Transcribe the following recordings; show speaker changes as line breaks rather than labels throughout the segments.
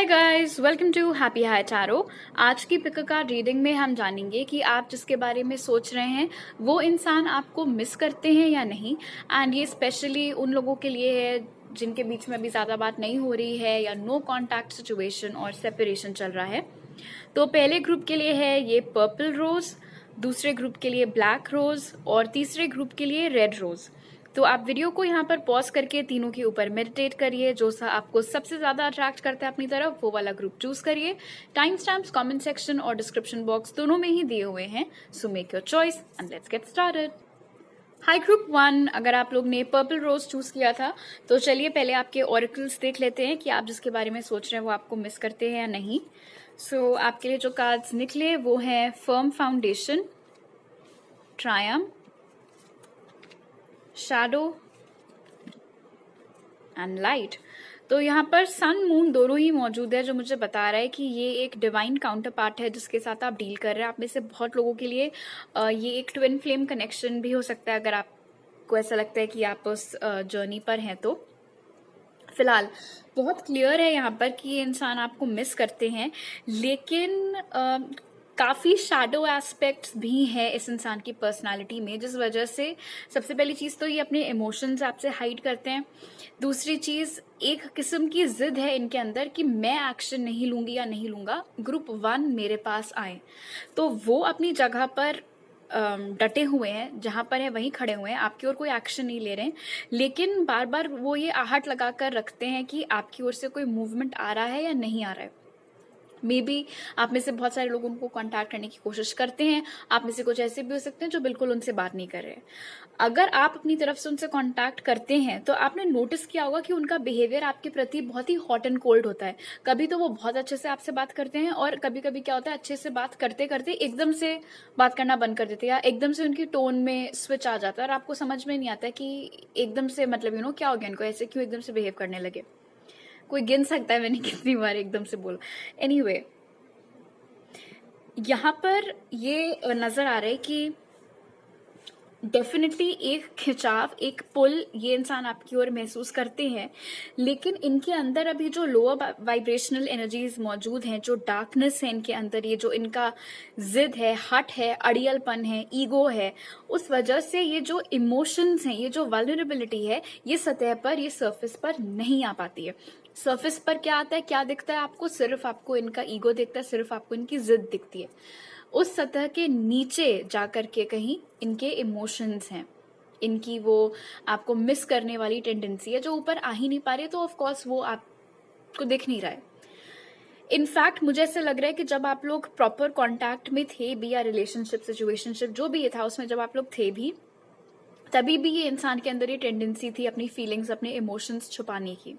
Hi guys, welcome to happy high tarot. आज की pick card reading में हम जानेंगे कि आप जिसके बारे में सोच रहे हैं वो इंसान आपको मिस करते हैं या नहीं। एंड ये स्पेशली उन लोगों के लिए है जिनके बीच में अभी ज़्यादा बात नहीं हो रही है या नो कॉन्टैक्ट सिचुएशन और सेपरेशन चल रहा है। तो पहले ग्रुप के लिए है ये पर्पल रोज, दूसरे ग्रुप के लिए ब्लैक रोज और तीसरे ग्रुप के लिए रेड रोज। तो आप वीडियो को यहाँ पर पॉज करके तीनों के ऊपर मेडिटेट करिए। जो सा आपको सबसे ज्यादा अट्रैक्ट करता है अपनी तरफ वो वाला ग्रुप चूज करिए। टाइम स्टैम्प्स कमेंट सेक्शन और डिस्क्रिप्शन बॉक्स दोनों में ही दिए हुए हैं। So make your choice and let's get started. High group 1, अगर आप लोग ने पर्पल रोज चूज किया था तो चलिए पहले आपके ऑरिकल्स देख लेते हैं कि आप जिसके बारे में सोच रहे हैं वो आपको मिस करते हैं या नहीं। सो आपके लिए जो कार्ड्स निकले वो है firm foundation, Triumph, shadow and light. तो यहाँ पर सन मून दोनों ही मौजूद है, जो मुझे बता रहा है कि ये एक डिवाइन काउंटर पार्ट है जिसके साथ आप डील कर रहे हैं। आप में से बहुत लोगों के लिए ये एक ट्विन फ्लेम कनेक्शन भी हो सकता है, अगर आपको ऐसा लगता है कि आप उस जर्नी पर हैं तो। फिलहाल बहुत क्लियर है यहाँ पर कि ये इंसान आपको मिस करते हैं, लेकिन काफ़ी शैडो एस्पेक्ट्स भी हैं इस इंसान की पर्सनालिटी में, जिस वजह से सबसे पहली चीज़ तो ये अपने इमोशंस आपसे हाइड करते हैं। दूसरी चीज़, एक किस्म की जिद है इनके अंदर कि मैं एक्शन नहीं लूंगी या नहीं लूंगा, ग्रुप 1 मेरे पास आए। तो वो अपनी जगह पर डटे हुए हैं, जहां पर है वहीं खड़े हुए हैं, आपकी ओर कोई एक्शन नहीं ले रहे हैं, लेकिन बार बार वो ये आहट लगा कर रखते हैं कि आपकी ओर से कोई मूवमेंट आ रहा है या नहीं आ रहा है। मे बी आप में से बहुत सारे लोग उनको कांटेक्ट करने की कोशिश करते हैं, आप में से कुछ ऐसे भी हो सकते हैं जो बिल्कुल उनसे बात नहीं कर रहे हैं। अगर आप अपनी तरफ से उनसे कांटेक्ट करते हैं तो आपने नोटिस किया होगा कि उनका बिहेवियर आपके प्रति बहुत ही हॉट एंड कोल्ड होता है। कभी तो वो बहुत अच्छे से आपसे बात करते हैं और कभी कभी क्या होता है, अच्छे से बात करते करते एकदम से बात करना बंद कर देते हैं या एकदम से उनकी टोन में स्विच आ जाता है और आपको समझ में नहीं आता कि एकदम से मतलब क्या हो गया इनको, ऐसे क्यों एकदम से बिहेव करने लगे। कोई गिन सकता है मैंने कितनी बार एकदम से बोला। एनीवे, यहाँ पर ये नजर आ रहा है कि डेफिनेटली एक खिंचाव, एक पुल ये इंसान आपकी ओर महसूस करते हैं, लेकिन इनके अंदर अभी जो लोअर वाइब्रेशनल एनर्जीज मौजूद हैं, जो डार्कनेस है इनके अंदर, ये जो इनका जिद है, हट है, अड़ियलपन है, ईगो है, उस वजह से ये जो इमोशंस हैं, ये जो वल्नरेबिलिटी है, ये सतह पर, ये सरफेस पर नहीं आ पाती है। सरफेस पर क्या आता है, क्या दिखता है आपको? सिर्फ आपको इनका ईगो दिखता है, सिर्फ आपको इनकी जिद दिखती है। उस सतह के नीचे जाकर के कहीं इनके इमोशंस हैं, इनकी वो आपको मिस करने वाली टेंडेंसी है जो ऊपर आ ही नहीं पा रही है, तो ऑफ कोर्स वो आपको दिख नहीं रहा है। इनफैक्ट मुझे ऐसा लग रहा है कि जब आप लोग प्रॉपर कांटेक्ट में थे भी, या रिलेशनशिप सिचुएशनशिप जो भी ये था उसमें जब आप लोग थे भी, तभी भी ये इंसान के अंदर ये टेंडेंसी थी अपनी फीलिंग्स, अपने इमोशंस छुपाने की।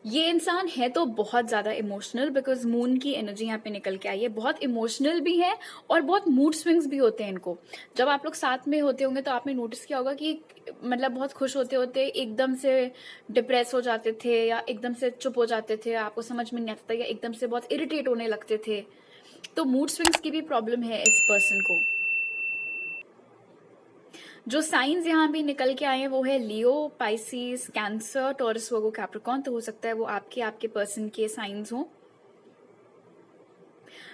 ये इंसान है तो बहुत ज्यादा इमोशनल, बिकॉज मून की एनर्जी यहाँ पे निकल के आई है। बहुत इमोशनल भी है और बहुत मूड स्विंग्स भी होते हैं इनको। जब आप लोग साथ में होते होंगे तो आपने नोटिस किया होगा कि मतलब बहुत खुश होते होते एकदम से डिप्रेस हो जाते थे, या एकदम से चुप हो जाते थे, आपको समझ में नहीं आता था, या एकदम से बहुत इरिटेट होने लगते थे। तो मूड स्विंग्स की भी प्रॉब्लम है इस पर्सन को। जो साइंस यहाँ भी निकल के आए हैं वो है लियो, Pisces, cancer, taurus, Virgo, Capricorn. तो हो सकता है वो आपके पर्सन के साइंस हों।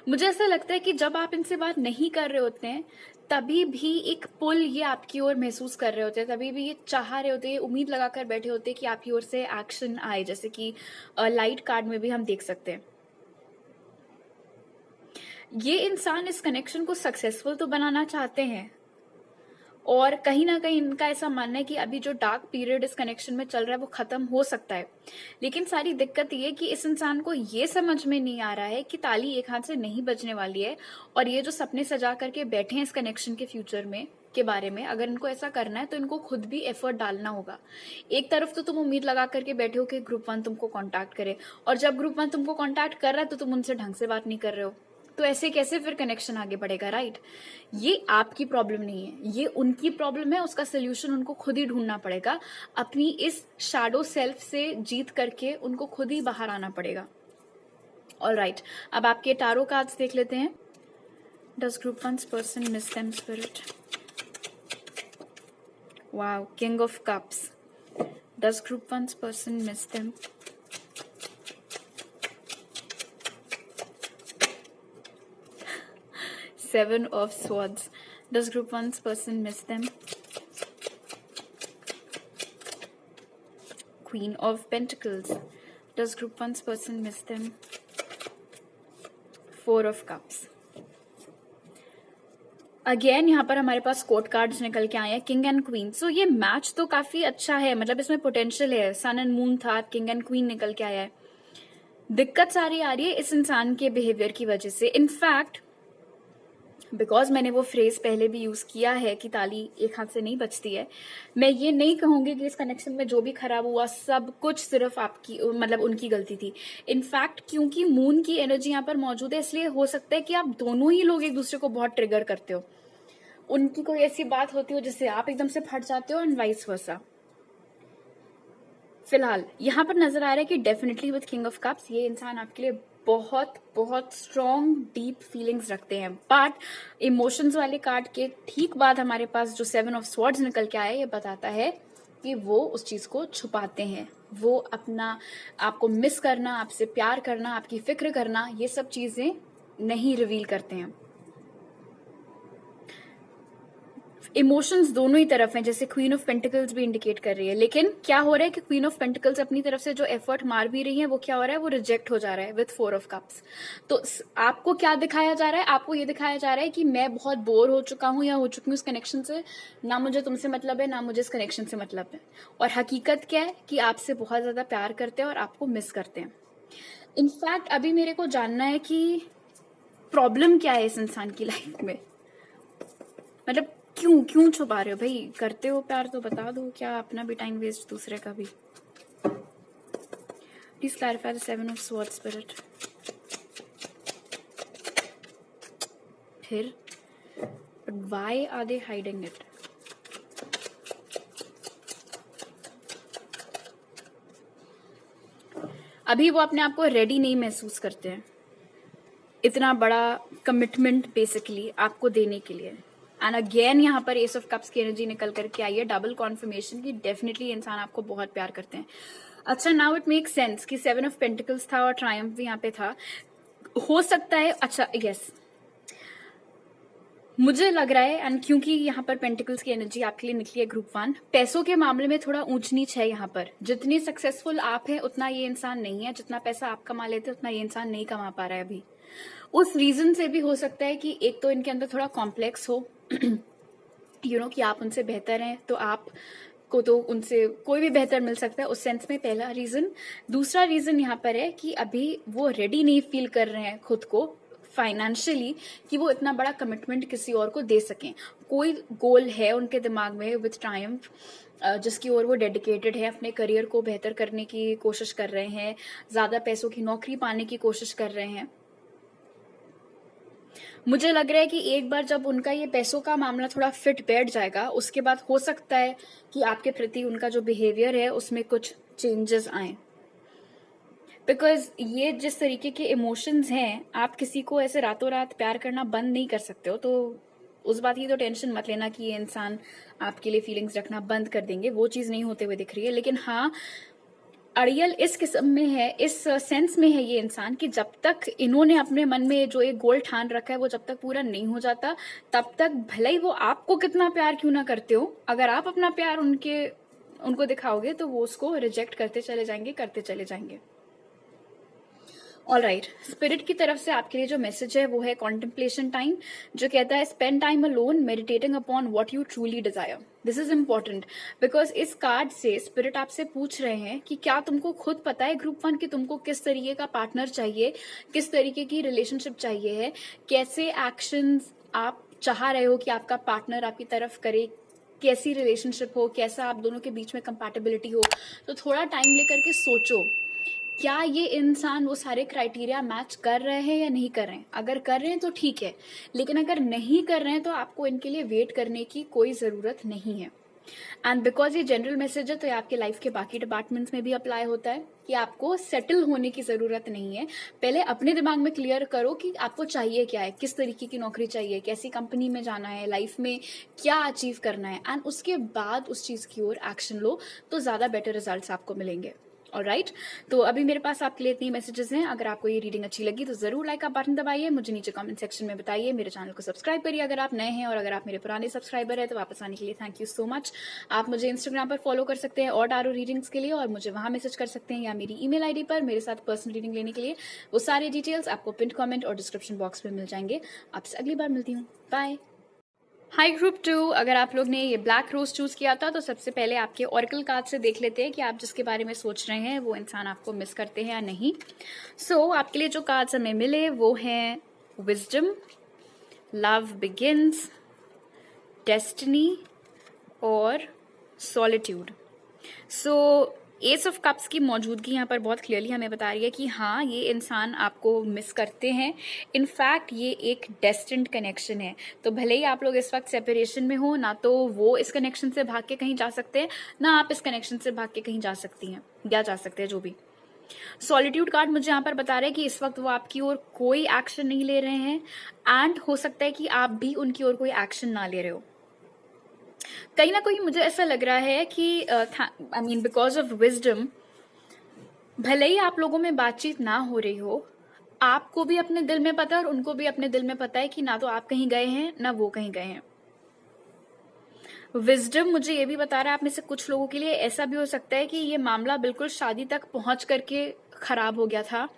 मुझे ऐसा लगता है कि जब आप इनसे बात नहीं कर रहे होते हैं तभी भी एक पुल ये आपकी ओर महसूस कर रहे होते हैं, तभी भी ये चाह रहे होते हैं, उम्मीद लगाकर बैठे होते हैं कि आपकी ओर से एक्शन आए, जैसे कि लाइट कार्ड में भी हम देख सकते हैं। ये इंसान इस कनेक्शन को सक्सेसफुल तो बनाना चाहते हैं, और कहीं ना कहीं इनका ऐसा मानना है कि अभी जो डार्क पीरियड इस कनेक्शन में चल रहा है वो खत्म हो सकता है। लेकिन सारी दिक्कत ये कि इस इंसान को ये समझ में नहीं आ रहा है कि ताली एक हाथ से नहीं बजने वाली है, और ये जो सपने सजा करके बैठे हैं इस कनेक्शन के फ्यूचर में के बारे में, अगर इनको ऐसा करना है तो इनको खुद भी एफर्ट डालना होगा। एक तरफ तो तुम उम्मीद लगा करके बैठे हो कि ग्रुप 1 तुमको कांटेक्ट करे, और जब ग्रुप 1 तुमको कांटेक्ट कर रहा है तो तुम उनसे ढंग से बात नहीं कर रहे हो, तो ऐसे कैसे फिर कनेक्शन आगे बढ़ेगा, राइट? ये आपकी प्रॉब्लम नहीं है, ये उनकी प्रॉब्लम है। उसका सोल्यूशन उनको खुद ही ढूंढना पड़ेगा। अपनी इस शैडो सेल्फ से जीत करके उनको खुद ही बाहर आना पड़ेगा। ऑलराइट, अब आपके टारो कार्ड्स देख लेते हैं। Does group 1 person miss them spirit? Wow, king of cups. Does group 1 person miss them? 7 of Swords. Does group 1's person miss them? Queen of Pentacles. Does group 1's person miss them? 4 of Cups. Again यहाँ पर हमारे पास court cards निकल के आए हैं, king and queen. सो ये match तो काफी अच्छा है, मतलब इसमें पोटेंशियल है. सन एंड मून था, किंग एंड क्वीन निकल के आया है. दिक्कत सारी आ रही है इस इंसान के बिहेवियर की वजह से. इनफैक्ट बिकॉज मैंने वो फ्रेज पहले भी यूज किया है कि ताली एक हाथ से नहीं बचती है, मैं ये नहीं कहूंगी कि इस कनेक्शन में जो भी खराब हुआ सब कुछ सिर्फ आपकी मतलब उनकी गलती थी. इनफैक्ट क्योंकि मून की एनर्जी यहाँ पर मौजूद है, इसलिए हो सकता है कि आप दोनों ही लोग एक दूसरे को बहुत ट्रिगर करते हो. उनकी कोई ऐसी बात होती हो जिससे आप एकदम से फट जाते हो एंड वाइस वर्सा. फिलहाल यहाँ पर नजर आ रहा है कि definitely with king of cups ये इंसान आपके लिए बहुत बहुत स्ट्रॉन्ग डीप फीलिंग्स रखते हैं. बट इमोशंस वाले कार्ड के ठीक बाद हमारे पास जो 7 ऑफ स्वॉर्ड्स निकल के आया, ये बताता है कि वो उस चीज को छुपाते हैं. वो अपना आपको मिस करना, आपसे प्यार करना, आपकी फिक्र करना, ये सब चीजें नहीं रिवील करते हैं. इमोशंस दोनों ही तरफ हैं, जैसे क्वीन ऑफ पेंटिकल्स भी इंडिकेट कर रही है. लेकिन क्या हो रहा है कि क्वीन ऑफ पेंटिकल्स अपनी तरफ से जो एफर्ट मार भी रही है, वो क्या हो रहा है, वो रिजेक्ट हो जा रहा है विथ 4 ऑफ कप्स. तो आपको क्या दिखाया जा रहा है, आपको ये दिखाया जा रहा है कि मैं बहुत बोर हो चुका हूं या हो चुकी हूँ इस कनेक्शन से. ना मुझे तुमसे मतलब है, ना मुझे इस कनेक्शन से मतलब है. और हकीकत क्या है कि आपसे बहुत ज्यादा प्यार करते हैं और आपको मिस करते हैं. इनफैक्ट अभी मेरे को जानना है कि प्रॉब्लम क्या है इस इंसान की लाइफ में. मतलब क्यों छुपा रहे हो भाई? करते हो प्यार तो बता दो, क्या अपना भी टाइम वेस्ट, दूसरे का भी. Please clarify the 7 of swords spirit. फिर why are they hiding it? अभी वो अपने आप को रेडी नहीं महसूस करते हैं इतना बड़ा कमिटमेंट बेसिकली आपको देने के लिए. एंड अगेन यहाँ पर एस ऑफ कप्स की एनर्जी निकल करके आई है, डबल कॉन्फर्मेशन की डेफिनेटली इंसान आपको बहुत प्यार करते हैं. अच्छा, नाउ इट मेक सेंस कि 7 ऑफ पेंटिकल्स था और ट्रायम्फ भी यहाँ पे था. हो सकता है, अच्छा यस, मुझे लग रहा है, एंड क्योंकि यहाँ पर पेंटिकल्स की एनर्जी आपके लिए निकली है ग्रुप 1, पैसों के मामले में थोड़ा ऊंच नीच है यहाँ पर. जितनी सक्सेसफुल आप हैं उतना ये इंसान नहीं है. जितना पैसा आप कमा लेते उतना ये इंसान नहीं कमा पा रहा है अभी. उस रीजन से भी हो सकता है कि एक तो इनके अंदर थोड़ा कॉम्प्लेक्स हो कि आप उनसे बेहतर हैं, तो आप को तो उनसे कोई भी बेहतर मिल सकता है, उस सेंस में पहला रीजन. दूसरा रीजन यहाँ पर है कि अभी वो रेडी नहीं फील कर रहे हैं खुद को फाइनेंशियली कि वो इतना बड़ा कमिटमेंट किसी और को दे सकें. कोई गोल है उनके दिमाग में विथ ट्रायम्फ जिसकी ओर वो डेडिकेटेड है, अपने करियर को बेहतर करने की कोशिश कर रहे हैं, ज्यादा पैसों की नौकरी पाने की कोशिश कर रहे हैं. मुझे लग रहा है कि एक बार जब उनका ये पैसों का मामला थोड़ा फिट बैठ जाएगा, उसके बाद हो सकता है कि आपके प्रति उनका जो बिहेवियर है उसमें कुछ चेंजेस आए. बिकॉज ये जिस तरीके के इमोशंस हैं, आप किसी को ऐसे रातों रात प्यार करना बंद नहीं कर सकते हो. तो उस बात की तो टेंशन मत लेना कि ये इंसान आपके लिए फीलिंग्स रखना बंद कर देंगे, वो चीज नहीं होते हुए दिख रही है. लेकिन हाँ, अड़ियल इस किस्म में है, इस सेंस में है ये इंसान कि जब तक इन्होंने अपने मन में जो एक गोल ठान रखा है वो जब तक पूरा नहीं हो जाता, तब तक भले ही वो आपको कितना प्यार क्यों ना करते हो, अगर आप अपना प्यार उनको दिखाओगे तो वो उसको रिजेक्ट करते चले जाएंगे. ऑलराइट, स्पिरिट की तरफ से आपके लिए जो मैसेज है वो है कॉन्टेम्पलेशन टाइम, जो कहता है spend time alone meditating upon what you truly desire. This is important because इस कार्ड से स्पिरिट आपसे पूछ रहे हैं कि क्या तुमको खुद पता है ग्रुप 1 कि तुमको किस तरीके का पार्टनर चाहिए, किस तरीके की रिलेशनशिप चाहिए है, कैसे एक्शंस आप चाह रहे हो कि आपका पार्टनर आपकी तरफ करे, कैसी रिलेशनशिप हो, कैसा आप दोनों के बीच में कंपैटिबिलिटी हो. तो थोड़ा टाइम लेकर के सोचो क्या ये इंसान वो सारे क्राइटेरिया मैच कर रहे हैं या नहीं कर रहे हैं. अगर कर रहे हैं तो ठीक है, लेकिन अगर नहीं कर रहे हैं तो आपको इनके लिए वेट करने की कोई जरूरत नहीं है. एंड बिकॉज ये जनरल मैसेज है तो ये आपके लाइफ के बाकी डिपार्टमेंट्स में भी अप्लाई होता है कि आपको सेटल होने की जरूरत नहीं है. पहले अपने दिमाग में क्लियर करो कि आपको चाहिए क्या है, किस तरीके की नौकरी चाहिए, कैसी कंपनी में जाना है, लाइफ में क्या अचीव करना है, एंड उसके बाद उस चीज की ओर एक्शन लो तो ज्यादा बेटर रिजल्ट्स आपको मिलेंगे. ऑलराइट, तो अभी मेरे पास आपके लिए इतनी मैसेजेस हैं। अगर आपको ये रीडिंग अच्छी लगी तो जरूर लाइक का बटन दबाइए, मुझे नीचे कमेंट सेक्शन में बताइए, मेरे चैनल को सब्सक्राइब करिए अगर आप नए हैं, और अगर आप मेरे पुराने सब्सक्राइबर हैं तो वापस आने के लिए थैंक यू सो मच। आप मुझे इंस्टाग्राम पर फॉलो कर सकते हैं और टारो रीडिंग्स के लिए, और मुझे वहां मैसेज कर सकते हैं, या मेरी ईमेल आईडी पर मेरे साथ पर्सनल रीडिंग लेने के लिए। वो सारे डिटेल्स आपको पिन कमेंट और डिस्क्रिप्शन बॉक्स में मिल जाएंगे। आपसे अगली बार मिलती हूँ, बाय। हाई ग्रुप 2, अगर आप लोग ने ये ब्लैक रोज चूज किया था तो सबसे पहले आपके ऑरेकल कार्ड से देख लेते हैं कि आप जिसके बारे में सोच रहे हैं वो इंसान आपको मिस करते हैं या नहीं। सो आपके लिए जो कार्ड्स हमें मिले वो हैं विजडम, लव बिगिंस, डेस्टिनी और solitude. So S of cups की मौजूदगी यहाँ पर बहुत क्लियरली हमें बता रही है कि हाँ, ये इंसान आपको मिस करते हैं। इनफैक्ट ये एक डेस्टिन्ड कनेक्शन है। तो भले ही आप लोग इस वक्त सेपरेशन में हो, ना तो वो इस कनेक्शन से भाग के कहीं जा सकते हैं, ना आप इस कनेक्शन से भाग के कहीं जा सकती हैं या जा सकते हैं, जो भी। सॉलिट्यूड कार्ड मुझे यहाँ पर बता रहे हैं कि इस वक्त वो आपकी ओर कोई एक्शन नहीं ले रहे हैं, एंड हो सकता है कि आप भी उनकी ओर कोई एक्शन ना ले रहे हो। कहीं ना कहीं मुझे ऐसा लग रहा है कि I mean because of wisdom, भले ही आप लोगों में बातचीत ना हो रही हो, आपको भी अपने दिल में पता है और उनको भी अपने दिल में पता है कि ना तो आप कहीं गए हैं ना वो कहीं गए हैं। विजडम मुझे ये भी बता रहा है आप में से कुछ लोगों के लिए ऐसा भी हो सकता है कि ये मामला बिल्कुल शादी तक पहुंच करके खराब हो गया था,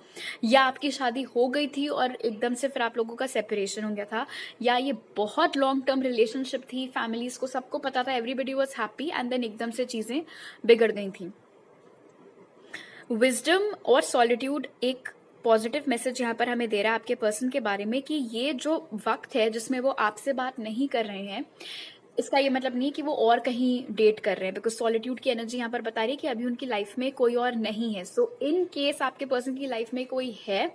या आपकी शादी हो गई थी और एकदम से फिर आप लोगों का सेपरेशन हो गया था, या ये बहुत लॉन्ग टर्म रिलेशनशिप थी, फैमिलीज को सबको पता था, everybody was happy, and then एकदम से चीजें बिगड़ गई थी। विजडम और सॉलिट्यूड एक पॉजिटिव मैसेज यहाँ पर हमें दे रहा है आपके पर्सन के बारे में कि ये जो वक्त है जिसमें वो आपसे बात नहीं कर रहे हैं, इसका ये मतलब नहीं कि वो और कहीं डेट कर रहे हैं, बिकॉज सॉलिट्यूड की एनर्जी यहाँ पर बता रही है कि अभी उनकी लाइफ में कोई और नहीं है। सो इन केस आपके पर्सन की लाइफ में कोई है,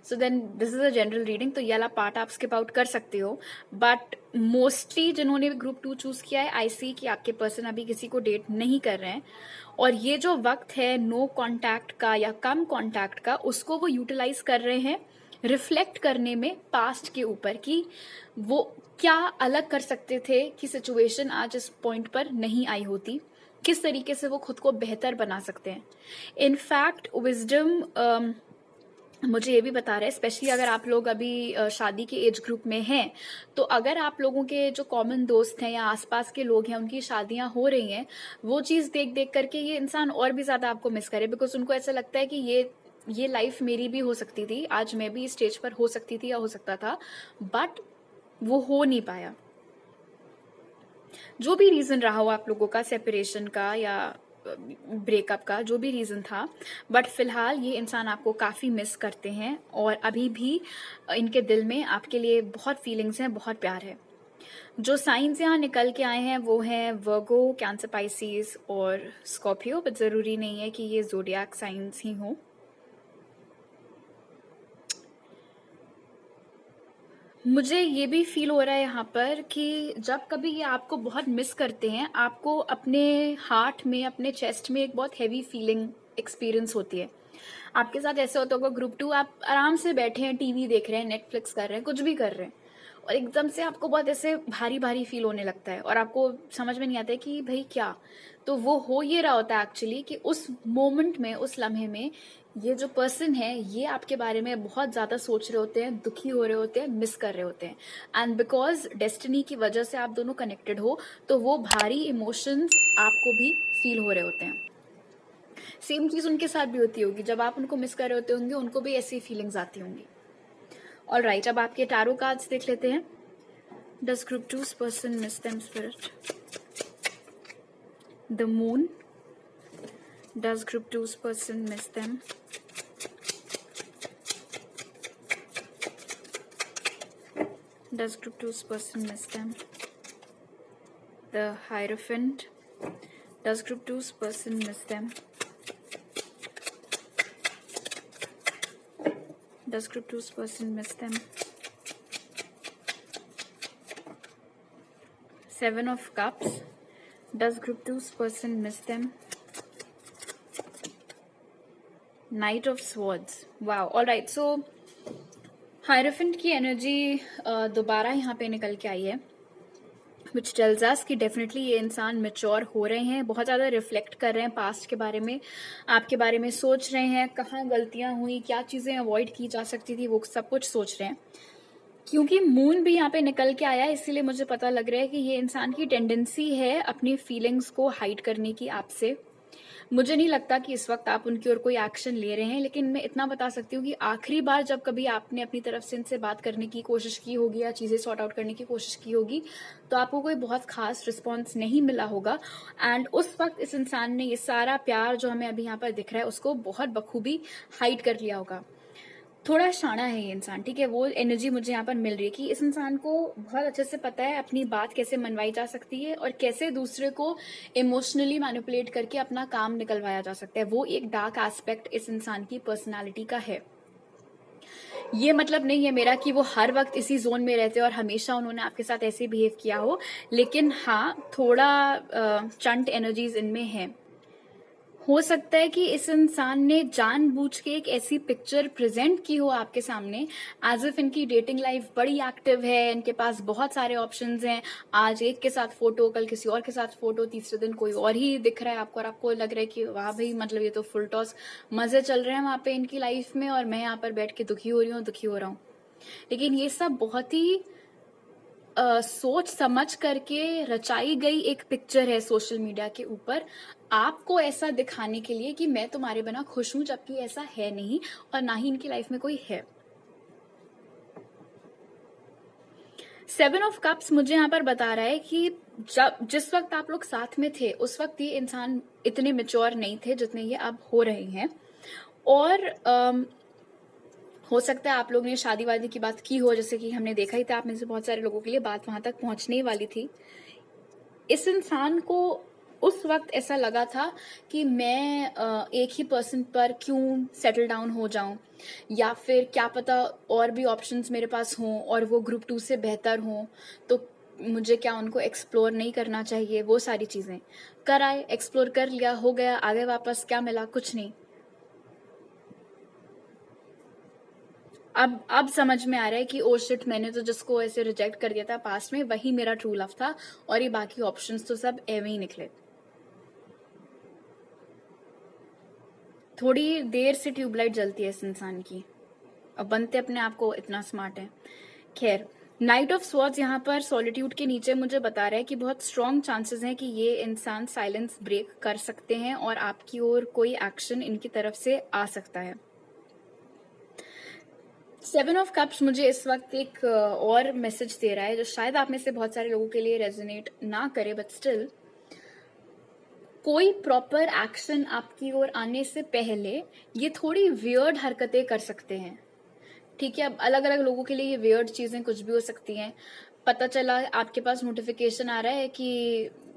so then this is a general reading, तो ये वाला पार्ट आप स्किप आउट कर सकते हो। बट मोस्टली जिन्होंने ग्रुप 2 चूज किया है, आई सी कि आपके पर्सन अभी किसी को डेट नहीं कर रहे हैं, और ये जो वक्त है नो कांटेक्ट का या कम कांटेक्ट का, उसको वो यूटिलाइज कर रहे हैं रिफ्लेक्ट करने में पास्ट के ऊपर कि वो क्या अलग कर सकते थे कि सिचुएशन आज इस पॉइंट पर नहीं आई होती, किस तरीके से वो खुद को बेहतर बना सकते हैं। इनफैक्ट विजडम मुझे ये भी बता रहा है, स्पेशली अगर आप लोग अभी शादी के एज ग्रुप में हैं, तो अगर आप लोगों के जो कॉमन दोस्त हैं या आसपास के लोग हैं उनकी शादियां हो रही हैं, वो चीज देख देख करके ये इंसान और भी ज्यादा आपको मिस करे, बिकॉज उनको ऐसा लगता है कि ये लाइफ मेरी भी हो सकती थी, आज मैं भी इस स्टेज पर हो सकती थी या हो सकता था, बट वो हो नहीं पाया। जो भी रीजन रहा हो आप लोगों का, सेपरेशन का या ब्रेकअप का, जो भी रीजन था, बट फिलहाल ये इंसान आपको काफी मिस करते हैं, और अभी भी इनके दिल में आपके लिए बहुत फीलिंग्स हैं, बहुत प्यार है। जो साइंस यहाँ निकल के आए हैं वो हैं वर्गो, कैंसर, पाइसिस और स्कॉर्पियो, बट जरूरी नहीं है कि ये जोडियाक साइंस ही हो। मुझे ये भी फील हो रहा है यहाँ पर कि जब कभी ये आपको बहुत मिस करते हैं, आपको अपने हार्ट में, अपने चेस्ट में एक बहुत हैवी फीलिंग एक्सपीरियंस होती है। आपके साथ ऐसे होता होगा ग्रुप 2 आप आराम से बैठे हैं, टीवी देख रहे हैं, नेटफ्लिक्स कर रहे हैं, कुछ भी कर रहे हैं, और एकदम से आपको बहुत ऐसे भारी भारी फील होने लगता है और आपको समझ में नहीं आता है कि भाई क्या। तो वो हो ये रहा होता है एक्चुअली कि उस मोमेंट में, उस लम्हे में ये जो पर्सन है ये आपके बारे में बहुत ज्यादा सोच रहे होते हैं, दुखी हो रहे होते हैं, मिस कर रहे होते हैं, एंड बिकॉज डेस्टिनी की वजह से आप दोनों कनेक्टेड हो, तो वो भारी इमोशंस आपको भी फील हो रहे होते हैं। सेम चीज उनके साथ भी होती होगी, जब आप उनको मिस कर रहे होते होंगे उनको भी ऐसी फीलिंग्स आती होंगी। ऑलराइट, अब आपके टैरो कार्ड्स देख लेते हैं। Does group 2's person miss them spirit? The moon. Does group 2's person miss them? Does group 2's person miss them? The Hierophant. Does group 2's person miss them? Does group 2's person miss them? Seven of Cups. Does group 2's person miss them? Night of swords. Wow, alright, so hierophant की energy दोबारा यहाँ पे निकल के आई है। Which tells us कि definitely ये इंसान मेच्योर हो रहे हैं, बहुत ज़्यादा रिफ्लेक्ट कर रहे हैं पास्ट के बारे में, आपके बारे में सोच रहे हैं, कहाँ गलतियाँ हुई, क्या चीज़ें अवॉइड की जा सकती थी, वो सब कुछ सोच रहे हैं। क्योंकि मून भी यहाँ पे निकल के आया है, इसीलिए मुझे पता लग रहा है कि ये इंसान की टेंडेंसी है अपनी फीलिंग्स को हाइड करने की आपसे। मुझे नहीं लगता कि इस वक्त आप उनकी ओर कोई एक्शन ले रहे हैं, लेकिन मैं इतना बता सकती हूँ कि आखिरी बार जब कभी आपने अपनी तरफ से इनसे बात करने की कोशिश की होगी या चीज़ें सॉर्ट आउट करने की कोशिश की होगी, तो आपको कोई बहुत खास रिस्पॉन्स नहीं मिला होगा। एंड उस वक्त इस इंसान ने ये सारा प्यार जो हमें अभी यहाँ पर दिख रहा है उसको बहुत बखूबी हाइड कर लिया होगा। थोड़ा शाना है ये इंसान, ठीक है, वो एनर्जी मुझे यहाँ पर मिल रही है कि इस इंसान को बहुत अच्छे से पता है अपनी बात कैसे मनवाई जा सकती है और कैसे दूसरे को इमोशनली मैनिपुलेट करके अपना काम निकलवाया जा सकता है। वो एक डार्क एस्पेक्ट इस इंसान की पर्सनालिटी का है। ये मतलब नहीं है मेरा कि वो हर वक्त इसी जोन में रहते और हमेशा उन्होंने आपके साथ ऐसे बिहेव किया हो, लेकिन हाँ, थोड़ा चंट एनर्जीज इनमें है। हो सकता है कि इस इंसान ने जानबूझ के एक ऐसी पिक्चर प्रेजेंट की हो आपके सामने एज इफ इनकी डेटिंग लाइफ बड़ी एक्टिव है, इनके पास बहुत सारे ऑप्शंस हैं, आज एक के साथ फोटो, कल किसी और के साथ फोटो, तीसरे दिन कोई और ही दिख रहा है आपको और आपको लग रहा है कि वाह भाई, मतलब ये तो फुल टॉस मजे चल रहे हैं वहां पे इनकी लाइफ में और मैं यहाँ पर बैठ के दुखी हो रहा हूँ। लेकिन ये सब बहुत ही सोच समझ करके रचाई गई एक पिक्चर है सोशल मीडिया के ऊपर, आपको ऐसा दिखाने के लिए कि मैं तुम्हारे बिना खुश हूं, जबकि ऐसा है नहीं और ना ही इनकी लाइफ में कोई है। 7 ऑफ कप्स मुझे यहाँ पर बता रहा है कि जिस वक्त आप लोग साथ में थे उस वक्त ये इंसान इतने मेच्योर नहीं थे जितने ये अब हो रहे हैं। और हो सकता है आप लोग ने शादी वादी की बात की हो, जैसे कि हमने देखा ही था, आप में से बहुत सारे लोगों के लिए बात वहां तक पहुंचने ही वाली थी। इस इंसान को उस वक्त ऐसा लगा था कि मैं एक ही पर्सन पर क्यों सेटल डाउन हो जाऊं, या फिर क्या पता और भी ऑप्शंस मेरे पास हों और वो ग्रुप 2 से बेहतर हों, तो मुझे क्या उनको एक्सप्लोर नहीं करना चाहिए। वो सारी चीजें कर आए, एक्सप्लोर कर लिया, हो गया, आगे वापस क्या मिला, कुछ नहीं। अब समझ में आ रहा है कि ओ शिट, मैंने तो जिसको ऐसे रिजेक्ट कर दिया था पास्ट में वही मेरा ट्रू लव था और ये बाकी ऑप्शंस तो सब एवे ही निकले। थोड़ी देर से ट्यूबलाइट जलती है इस इंसान की, अब बनते अपने आप को इतना स्मार्ट है। खैर, नाइट ऑफ स्वॉर्ड्स यहाँ पर सॉलिट्यूड के नीचे मुझे बता रहा है कि बहुत स्ट्रॉन्ग चांसेस हैं कि ये इंसान साइलेंस ब्रेक कर सकते हैं और आपकी ओर कोई एक्शन इनकी तरफ से आ सकता है। 7 ऑफ कप्स मुझे इस वक्त एक और मैसेज दे रहा है जो शायद आप में से बहुत सारे लोगों के लिए रेजोनेट ना करे, बट स्टिल कोई प्रॉपर एक्शन आपकी ओर आने से पहले ये थोड़ी वियर्ड हरकतें कर सकते हैं, ठीक है। अब अलग अलग लोगों के लिए ये वियर्ड चीजें कुछ भी हो सकती हैं। पता चला आपके पास नोटिफिकेशन आ रहा है कि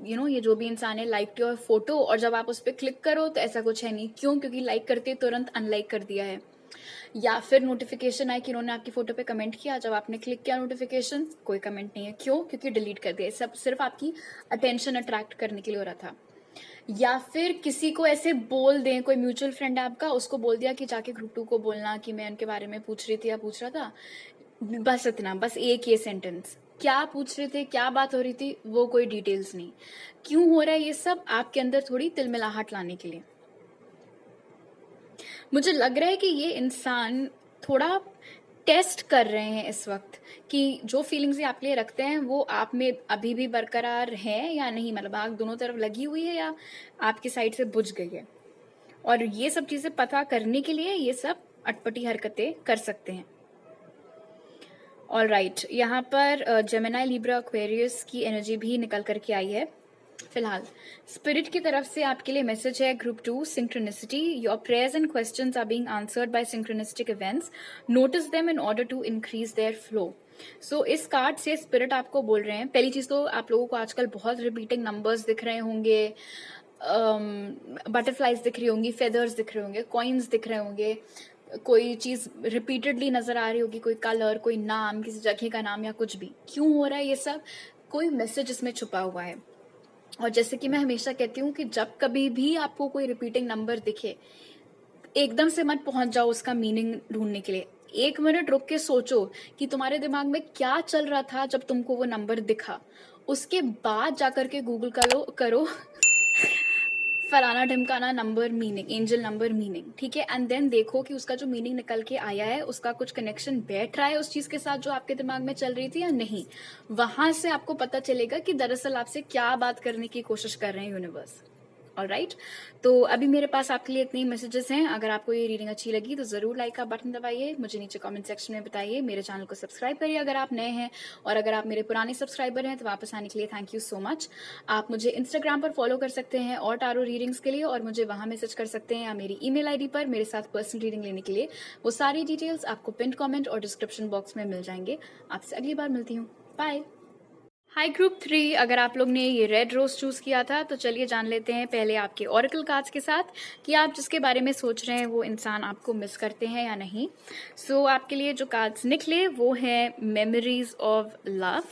ये जो भी इंसान है लाइक योर फोटो, और जब आप उस पर क्लिक करो तो ऐसा कुछ है नहीं। क्यों? क्योंकि लाइक करते तुरंत अनलाइक कर दिया है। या फिर नोटिफिकेशन आए कि इन्होंने आपकी फोटो पे कमेंट किया, जब आपने क्लिक किया नोटिफिकेशन कोई कमेंट नहीं है। क्यों? क्योंकि डिलीट कर दिया। सब सिर्फ आपकी अटेंशन अट्रैक्ट करने के लिए हो रहा था। या फिर किसी को ऐसे बोल दें, कोई म्यूचुअल फ्रेंड है आपका, उसको बोल दिया कि जाके ग्रुप 2 को बोलना कि मैं उनके बारे में पूछ रही थी या पूछ रहा था, बस इतना, बस एक ये सेंटेंस। क्या पूछ रहे थे, क्या बात हो रही थी, वो कोई डिटेल्स नहीं। क्यों हो रहा है ये सब? आपके अंदर थोड़ी तिलमिलाहट लाने के लिए। मुझे लग रहा है कि ये इंसान थोड़ा टेस्ट कर रहे हैं इस वक्त कि जो फीलिंग्स ये आपके लिए रखते हैं वो आप में अभी भी बरकरार है या नहीं, मतलब आग दोनों तरफ लगी हुई है या आपकी साइड से बुझ गई है। और ये सब चीजें पता करने के लिए ये सब अटपटी हरकतें कर सकते हैं। ऑल राइट, यहाँ पर जेमिनी, लिब्रा, एक्वेरियस की एनर्जी भी निकल करके आई है। फिलहाल स्पिरिट की तरफ से आपके लिए मैसेज है group 2, synchronicity. Your prayers and questions are being answered by synchronistic events, notice them in order to increase their flow. So इस कार्ड से स्पिरिट आपको बोल रहे हैं, पहली चीज तो आप लोगों को आजकल बहुत रिपीटिंग नंबर्स दिख रहे होंगे, बटरफ्लाइज दिख रही होंगी, फेदर्स दिख रहे होंगे, कॉइन्स दिख रहे होंगे, कोई चीज रिपीटेडली नजर आ रही होगी, कोई कलर, कोई नाम, किसी जगह का नाम या कुछ भी। क्यों हो रहा है ये सब? कोई मैसेज इसमें छुपा हुआ है। और जैसे कि मैं हमेशा कहती हूँ कि जब कभी भी आपको कोई रिपीटिंग नंबर दिखे, एकदम से मत पहुंच जाओ उसका मीनिंग ढूंढने के लिए। 1 मिनट रुक के सोचो कि तुम्हारे दिमाग में क्या चल रहा था जब तुमको वो नंबर दिखा, उसके बाद जाकर के गूगल करो फलाना ढिमकाना number meaning, angel number meaning, ठीक है। एंड देन देखो कि उसका जो मीनिंग निकल के आया है उसका कुछ कनेक्शन बैठ रहा है उस चीज के साथ जो आपके दिमाग में चल रही थी या नहीं। वहां से आपको पता चलेगा कि दरअसल आपसे क्या बात करने की कोशिश कर रहे हैं यूनिवर्स। ऑलराइट, तो अभी मेरे पास आपके लिए इतने ही मैसेजेस हैं। अगर आपको ये रीडिंग अच्छी लगी तो जरूर लाइक का बटन दबाइए, मुझे नीचे कमेंट सेक्शन में बताइए, मेरे चैनल को सब्सक्राइब करिए अगर आप नए हैं, और अगर आप मेरे पुराने सब्सक्राइबर हैं तो वापस आने के लिए थैंक यू सो मच। आप मुझे इंस्टाग्राम पर फॉलो कर सकते हैं और टारो रीडिंग्स के लिए, और मुझे वहां मैसेज कर सकते हैं या मेरी ईमेल आईडी पर मेरे साथ पर्सनल रीडिंग लेने के लिए। वो सारी डिटेल्स आपको पिन कमेंट और डिस्क्रिप्शन बॉक्स में मिल जाएंगे। आपसे अगली बार मिलती हूँ, बाय। हाय ग्रुप 3, अगर आप लोग ने ये रेड रोज चूज किया था तो चलिए जान लेते हैं पहले आपके ऑरेकल कार्ड्स के साथ कि आप जिसके बारे में सोच रहे हैं वो इंसान आपको मिस करते हैं या नहीं। सो आपके लिए जो कार्ड्स निकले वो है memories of love,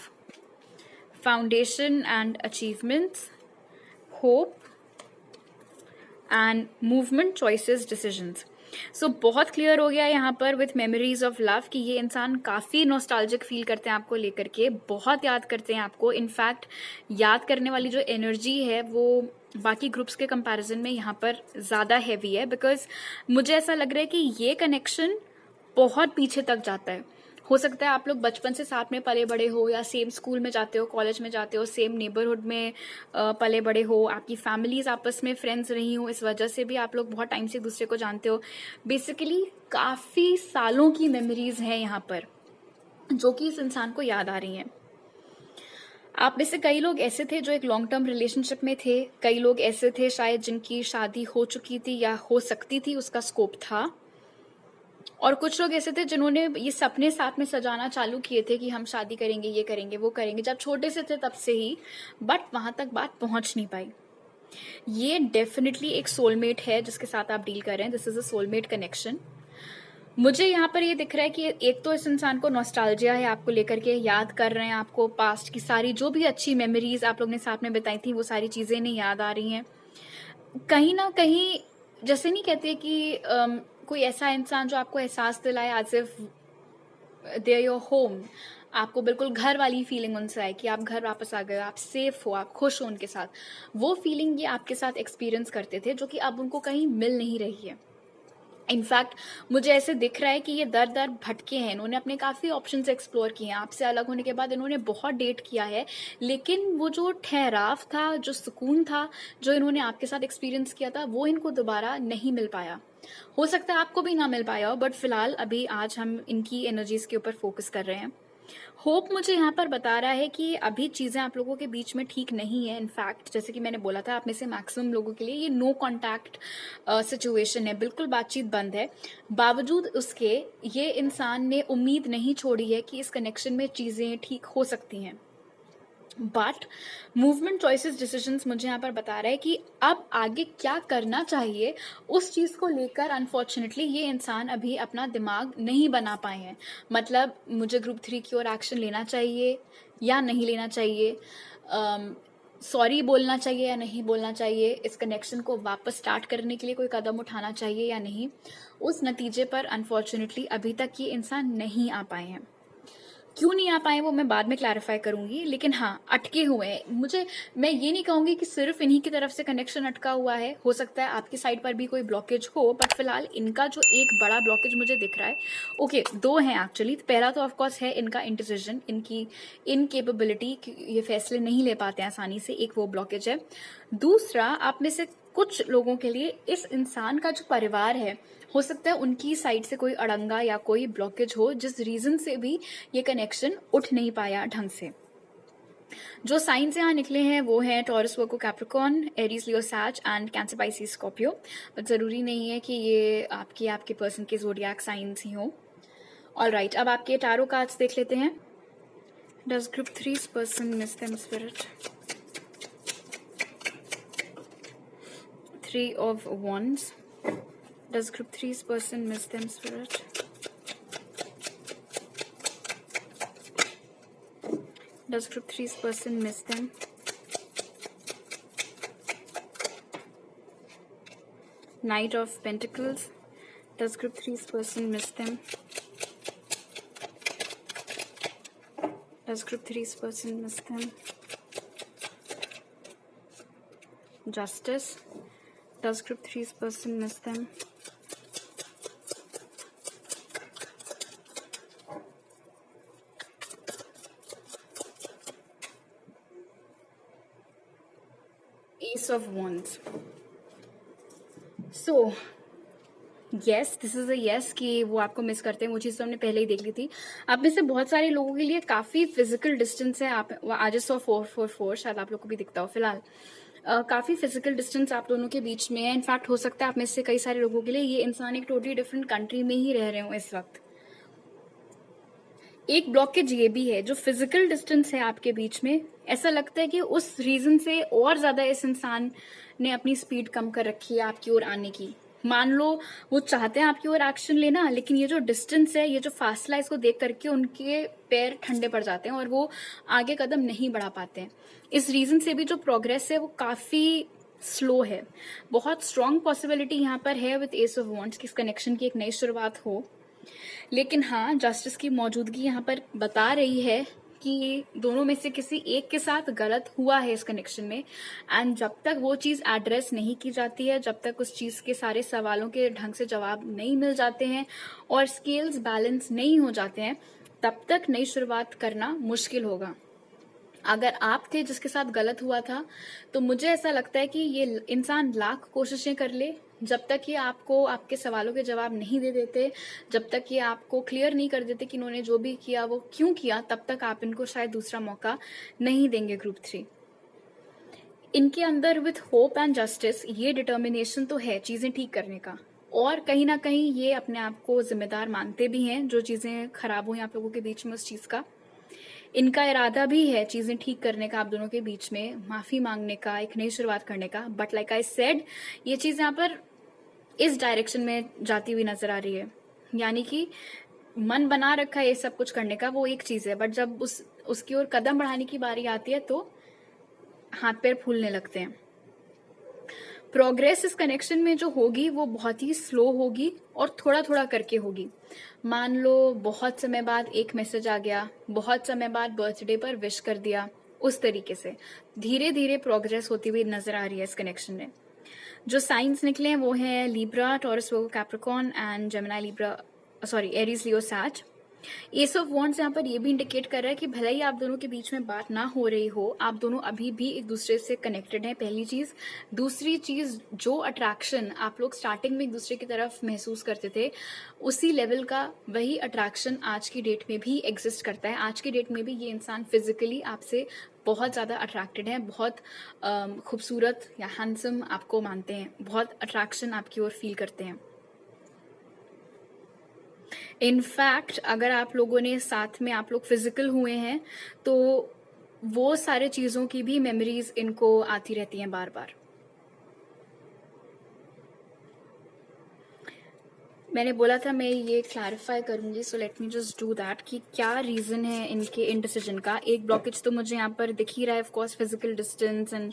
foundation and achievements, hope and movement, choices, decisions. So बहुत क्लियर हो गया यहाँ पर विथ मेमोरीज ऑफ लव कि ये इंसान काफ़ी नॉस्टैल्जिक फील करते हैं आपको लेकर के, बहुत याद करते हैं आपको। इनफैक्ट याद करने वाली जो एनर्जी है वो बाकी ग्रुप्स के कंपैरिजन में यहाँ पर ज़्यादा हैवी है, बिकॉज मुझे ऐसा लग रहा है कि ये कनेक्शन बहुत पीछे तक जाता है। हो सकता है आप लोग बचपन से साथ में पले बड़े हो, या सेम स्कूल में जाते हो, कॉलेज में जाते हो, सेम नेबरहुड में पले बड़े हो, आपकी फैमिलीज आपस में फ्रेंड्स रही हो, इस वजह से भी आप लोग बहुत टाइम से एक दूसरे को जानते हो। बेसिकली काफ़ी सालों की मेमोरीज हैं यहाँ पर जो कि इस इंसान को याद आ रही हैं। आप में से कई लोग ऐसे थे जो एक लॉन्ग टर्म रिलेशनशिप में थे, कई लोग ऐसे थे शायद जिनकी शादी हो चुकी थी या हो सकती थी, उसका स्कोप था, और कुछ लोग ऐसे थे जिन्होंने ये सपने साथ में सजाना चालू किए थे कि हम शादी करेंगे, ये करेंगे, वो करेंगे, जब छोटे से थे तब से ही, बट वहां तक बात पहुंच नहीं पाई। ये डेफिनेटली एक सोलमेट है जिसके साथ आप डील कर रहे हैं। This is a soulmate connection. मुझे यहाँ पर ये दिख रहा है कि एक तो इस इंसान को नॉस्टैल्जिया है आपको लेकर के, याद कर रहे हैं आपको, पास्ट की सारी जो भी अच्छी मेमोरीज आप लोग ने साथ में बिताई थी वो सारी चीजें इन्हें याद आ रही हैं। कहीं ना कहीं जैसे नहीं कहते कि कोई ऐसा इंसान जो आपको एहसास दिलाए as if they your home, आपको बिल्कुल घर वाली फीलिंग उनसे आए कि आप घर वापस आ गए, आप सेफ हो, आप खुश हो उनके साथ, वो फीलिंग ये आपके साथ एक्सपीरियंस करते थे जो कि अब उनको कहीं मिल नहीं रही है। इनफैक्ट मुझे ऐसे दिख रहा है कि ये दर दर भटके हैं, इन्होंने अपने काफ़ी ऑप्शंस एक्सप्लोर किए हैं। आपसे अलग होने के बाद इन्होंने बहुत डेट किया है, लेकिन वो जो ठहराव था, जो सुकून था, जो इन्होंने आपके साथ एक्सपीरियंस किया था, वो इनको दोबारा नहीं मिल पाया। हो सकता है आपको भी ना मिल पाया हो, बट फिलहाल अभी आज हम इनकी एनर्जीज के ऊपर फोकस कर रहे हैं। होप मुझे यहाँ पर बता रहा है कि अभी चीज़ें आप लोगों के बीच में ठीक नहीं है। इनफैक्ट जैसे कि मैंने बोला था, आप में से मैक्सिमम लोगों के लिए ये नो कॉन्टैक्ट सिचुएशन है, बिल्कुल बातचीत बंद है। बावजूद उसके ये इंसान ने उम्मीद नहीं छोड़ी है कि इस कनेक्शन में चीज़ें ठीक हो सकती हैं। बट मूवमेंट, चॉइसेस, डिसीजंस मुझे यहाँ पर बता रहा है कि अब आगे क्या करना चाहिए उस चीज़ को लेकर अनफॉर्चुनेटली ये इंसान अभी अपना दिमाग नहीं बना पाए हैं। मतलब मुझे ग्रुप 3 की ओर एक्शन लेना चाहिए या नहीं लेना चाहिए, सॉरी बोलना चाहिए या नहीं बोलना चाहिए, इस कनेक्शन को वापस स्टार्ट करने के लिए कोई कदम उठाना चाहिए या नहीं, उस नतीजे पर अनफॉर्चुनेटली अभी तक ये इंसान नहीं आ पाए हैं। क्यों नहीं आ पाए वो मैं बाद में क्लैरिफाई करूंगी, लेकिन हाँ अटके हुए हैं। मैं ये नहीं कहूंगी कि सिर्फ इन्हीं की तरफ से कनेक्शन अटका हुआ है, हो सकता है आपकी साइड पर भी कोई ब्लॉकेज हो, बट फिलहाल इनका जो एक बड़ा ब्लॉकेज मुझे दिख रहा है, ओके दो हैं एक्चुअली। पहला तो ऑफकोर्स है इनका इंडिसीजन, इनकी इनकेपेबिलिटी, ये फैसले नहीं ले पाते आसानी से, एक वो ब्लॉकेज है। दूसरा, आप में से कुछ लोगों के लिए इस इंसान का जो परिवार है, हो सकता है उनकी साइड से कोई अड़ंगा या कोई ब्लॉकेज हो जिस रीजन से भी ये कनेक्शन उठ नहीं पाया ढंग से। जो साइंस यहाँ निकले हैं वो हैं Taurus, Virgo, Capricorn, Aries, Leo, Sag and Cancer, Pisces, Scorpio. But जरूरी नहीं है कि ये आपके पर्सन के ज़ोडिएक साइंस ही हो। ऑलराइट, अब आपके टारो कार्ड्स देख लेते हैं। Does group 3's person miss them spirit? 3 of Wands. Does group 3's person miss them spirit? Does group 3's person miss them? Knight of Pentacles. Does group 3's person miss them? Does group 3's person miss them? Justice. Does group 3's person miss them? Ace of Wands. So yes, this is a yes कि वो आपको miss करते हैं। वो चीज़ तो हमने पहले ही देख ली थी। आप में से बहुत सारे लोगों के लिए काफ़ी फिजिकल डिस्टेंस है। आप आज 444 शायद आप लोग को भी दिखता हो फिलहाल। काफ़ी फिजिकल डिस्टेंस आप दोनों के बीच में है। इनफैक्ट हो सकता है आप में से कई सारे लोगों के लिए ये इंसान एक टोटली डिफरेंट कंट्री में ही रह रहे हो इस वक्त। एक ब्लॉकेज ये भी है, जो फिजिकल डिस्टेंस है आपके बीच में, ऐसा लगता है कि उस रीजन से और ज्यादा इस इंसान ने अपनी स्पीड कम कर रखी है आपकी ओर आने की। मान लो वो चाहते हैं आपकी ओर एक्शन लेना, लेकिन ये जो डिस्टेंस है, ये जो फासला, इसको देख करके उनके पैर ठंडे पड़ जाते हैं और वो आगे कदम नहीं बढ़ा पाते हैं। इस रीजन से भी जो प्रोग्रेस है वो काफी स्लो है। बहुत स्ट्रॉन्ग पॉसिबिलिटी यहाँ पर है विद एस ऑफ वॉन्ड्स कि इस कनेक्शन की एक नई शुरुआत हो। लेकिन हाँ, जस्टिस की मौजूदगी यहाँ पर बता रही है कि दोनों में से किसी एक के साथ गलत हुआ है इस कनेक्शन में। एंड जब तक वो चीज एड्रेस नहीं की जाती है, जब तक उस चीज के सारे सवालों के ढंग से जवाब नहीं मिल जाते हैं और स्केल्स बैलेंस नहीं हो जाते हैं, तब तक नई शुरुआत करना मुश्किल होगा। अगर आप थे जिसके साथ गलत हुआ था, तो मुझे ऐसा लगता है कि ये इंसान लाख कोशिशें कर ले, जब तक ये आपको आपके सवालों के जवाब नहीं दे देते, जब तक ये आपको क्लियर नहीं कर देते कि इन्होंने जो भी किया वो क्यों किया, तब तक आप इनको शायद दूसरा मौका नहीं देंगे ग्रुप 3। इनके अंदर विथ होप एंड जस्टिस ये डिटर्मिनेशन तो है चीजें ठीक करने का, और कहीं ना कहीं ये अपने आप को जिम्मेदार मानते भी हैं जो चीजें खराब हुई आप लोगों के बीच में उस चीज का। इनका इरादा भी है चीजें ठीक करने का, आप दोनों के बीच में माफी मांगने का, एक नई शुरुआत करने का। बट लाइक आई सेड, ये चीज यहाँ पर इस डायरेक्शन में जाती हुई नजर आ रही है। यानी कि मन बना रखा है ये सब कुछ करने का, वो एक चीज है, बट जब उसकी ओर कदम बढ़ाने की बारी आती है तो हाथ पैर फूलने लगते हैं। प्रोग्रेस इस कनेक्शन में जो होगी वो बहुत ही स्लो होगी और थोड़ा थोड़ा करके होगी। मान लो बहुत समय बाद एक मैसेज आ गया, बहुत समय बाद बर्थडे पर विश कर दिया, उस तरीके से धीरे धीरे प्रोग्रेस होती हुई नजर आ रही है इस कनेक्शन में। जो साइंस निकले हैं वो है Libra, Taurus, Virgo, Capricorn and Gemini, Libra, Aries, Leo, Sag. Ace of wands यहाँ पर ये भी इंडिकेट कर रहा है कि भले ही आप दोनों के बीच में बात ना हो रही हो, आप दोनों अभी भी एक दूसरे से कनेक्टेड हैं, पहली चीज। दूसरी चीज, जो अट्रैक्शन आप लोग स्टार्टिंग में एक दूसरे की तरफ महसूस करते थे, उसी लेवल का वही अट्रैक्शन आज की डेट में भी एग्जिस्ट करता है। आज की डेट में भी ये इंसान फिजिकली आपसे बहुत ज्यादा अट्रैक्टेड है, बहुत खूबसूरत या हैंडसम आपको मानते हैं, बहुत अट्रैक्शन आपकी ओर फील करते हैं। इनफैक्ट अगर आप लोगों ने साथ में आप लोग फिजिकल हुए हैं तो वो सारे चीजों की भी मेमोरीज इनको आती रहती हैं बार बार। मैंने बोला था मैं ये क्लैरिफाई करूंगी, so let me just do that कि क्या रीजन है इनके इनडिसीजन का। एक ब्लॉकेज तो मुझे यहाँ पर दिख ही रहा है, of course physical distance and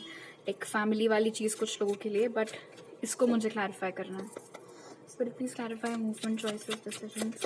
एक फैमिली वाली चीज कुछ लोगों के लिए, बट इसको मुझे क्लैरिफाई करना है। Spirit, please clarify movement choices, decisions.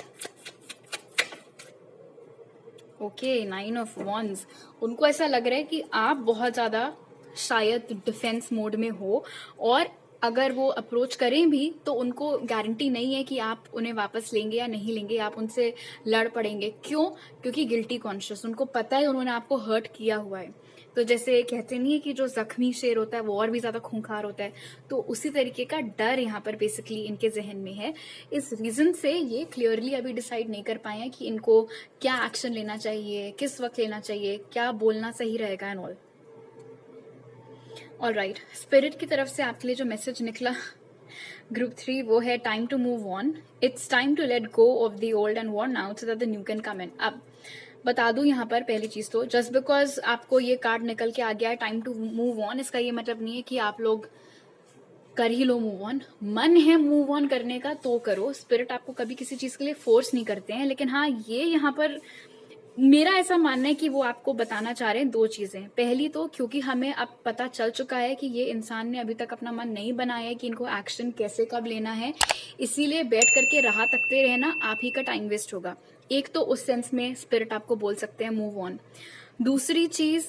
Okay, 9 of Wands। उनको ऐसा लग रहा है कि आप बहुत ज्यादा शायद डिफेंस मोड में हो, और अगर वो अप्रोच करें भी तो उनको गारंटी नहीं है कि आप उन्हें वापस लेंगे या नहीं लेंगे, आप उनसे लड़ पड़ेंगे। क्यों? क्योंकि गिल्टी कॉन्शियस, उनको पता है उन्होंने आपको हर्ट किया हुआ है। तो जैसे कहते नहीं है कि जो जख्मी शेर होता है वो और भी ज्यादा खूंखार होता है, तो उसी तरीके का डर यहाँ पर बेसिकली इनके जहन में है। इस रीजन से ये क्लियरली अभी डिसाइड नहीं कर पाए हैं कि इनको क्या एक्शन लेना चाहिए, किस वक्त लेना चाहिए, क्या बोलना सही रहेगा एंड ऑल। ऑलराइट, स्पिरिट की तरफ से आपके लिए जो मैसेज निकला ग्रुप 3 वो है time to move on. It's time to let go of the old and worn out so that the new can come in. अब बता दूं यहाँ पर पहली चीज तो, जस्ट बिकॉज आपको ये कार्ड निकल के आ गया है टाइम टू मूव ऑन, इसका ये मतलब नहीं है कि आप लोग कर ही लो मूव ऑन। मन है मूव ऑन करने का तो करो, स्पिरिट आपको कभी किसी चीज के लिए फोर्स नहीं करते हैं। लेकिन हाँ, ये यहाँ पर मेरा ऐसा मानना है कि वो आपको बताना चाह रहे हैं दो चीजें। पहली तो क्योंकि हमें अब पता चल चुका है कि ये इंसान ने अभी तक अपना मन नहीं बनाया है कि इनको एक्शन कैसे कब लेना है, इसीलिए बैठ करके राह तकते रहना आप ही का टाइम वेस्ट होगा। एक तो उस सेंस में स्पिरिट आपको बोल सकते हैं मूव ऑन। दूसरी चीज,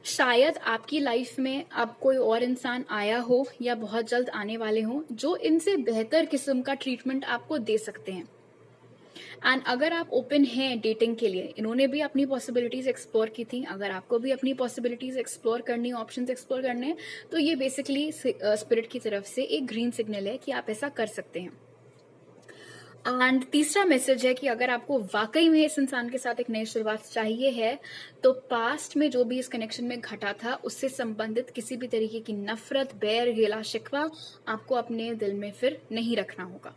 शायद आपकी लाइफ में अब कोई और इंसान आया हो या बहुत जल्द आने वाले हो जो इनसे बेहतर किस्म का ट्रीटमेंट आपको दे सकते हैं। एंड अगर आप ओपन हैं डेटिंग के लिए, इन्होंने भी अपनी पॉसिबिलिटीज एक्सप्लोर की थी, अगर आपको भी अपनी पॉसिबिलिटीज एक्सप्लोर करनी, ऑप्शंस एक्सप्लोर करने हैं, तो ये बेसिकली स्पिरिट की तरफ से एक ग्रीन सिग्नल है कि आप ऐसा कर सकते हैं। एंड तीसरा मैसेज है कि अगर आपको वाकई में इस इंसान के साथ एक नई शुरुआत चाहिए है, तो पास्ट में जो भी इस कनेक्शन में घटा था उससे संबंधित किसी भी तरीके की नफरत, बैर, गिला शिकवा आपको अपने दिल में फिर नहीं रखना होगा।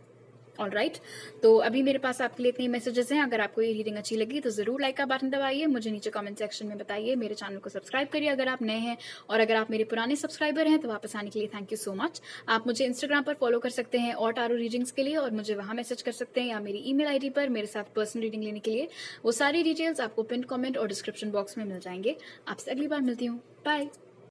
ऑलराइट, तो अभी मेरे पास आपके लिए इतने मैसेजेस हैं। अगर आपको ये रीडिंग अच्छी लगी तो जरूर लाइक का बटन दबाइए, मुझे नीचे कमेंट सेक्शन में बताइए, मेरे चैनल को सब्सक्राइब करिए अगर आप नए हैं, और अगर आप मेरे पुराने सब्सक्राइबर हैं तो वापस आने के लिए थैंक यू सो मच। आप मुझे इंस्टाग्राम पर फॉलो कर सकते हैं और टारो रीडिंग्स के लिए, और मुझे वहां मैसेज कर सकते हैं, या मेरी ईमेल आईडी पर मेरे साथ पर्सनल रीडिंग लेने के लिए। वो सारी डिटेल्स आपको पिन कमेंट और डिस्क्रिप्शन बॉक्स में मिल जाएंगे। आपसे अगली बार मिलती हूँ। बाय।